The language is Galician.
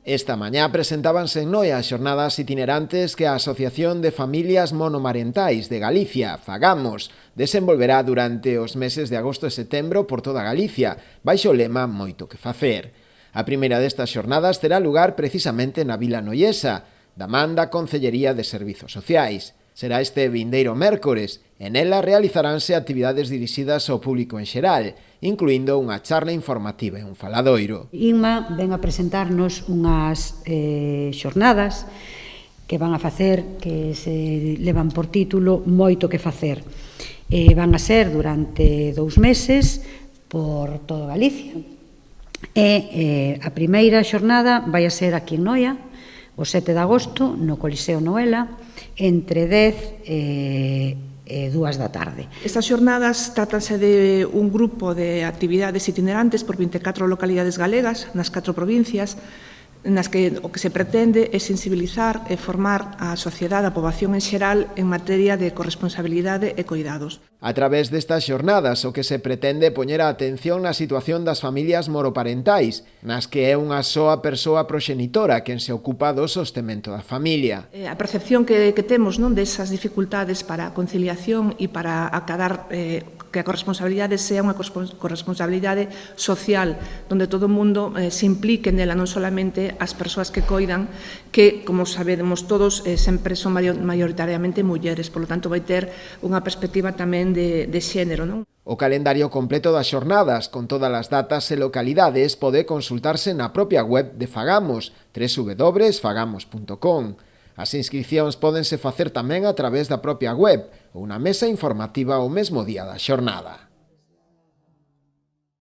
Esta mañá presentábanse en Noia as xornadas itinerantes que a Asociación de Familias Monomarentais de Galicia, Fagamos, desenvolverá durante os meses de agosto e setembro por toda Galicia, baixo o lema Moito que facer. A primeira destas xornadas terá lugar precisamente na Vila Noiesa, da man da Concellería de Servizos Sociais. Será este vindeiro mércores e nela realizaránse actividades dirixidas ao público en xeral, incluindo unha charla informativa e un faladoiro. Inma ven a presentarnos unhas xornadas que van a facer, que se levan por título Moito que facer. Van a ser durante 2 meses por toda Galicia. E a primeira xornada vai a ser aquí en Noia, o 7 de agosto, no Coliseo Noela, entre 10 e 2 da tarde. Estas xornadas tratanse de un grupo de actividades itinerantes por 24 localidades galegas nas 4 provincias, nas que o que se pretende é sensibilizar e formar a sociedade, a poboación en xeral, en materia de corresponsabilidade e cuidados. A través destas xornadas, o que se pretende é poñer a atención na situación das familias monoparentais, nas que é unha soa persoa proxenitora quen se ocupa do sostemento da familia. A percepción que temos desas dificultades para a conciliación e para acadar que a corresponsabilidade sea unha corresponsabilidade social, onde todo o mundo se implique nela, non solamente as persoas que coidan, que, como sabemos todos, sempre son maioritariamente mulleres, polo tanto vai ter unha perspectiva tamén de xénero, non? O calendario completo das xornadas, con todas as datas e localidades, pode consultarse na propia web de Fagamos, www.fagamos.com. As inscripcións pódense facer tamén a través da propia web ou na mesa informativa o mesmo día da xornada.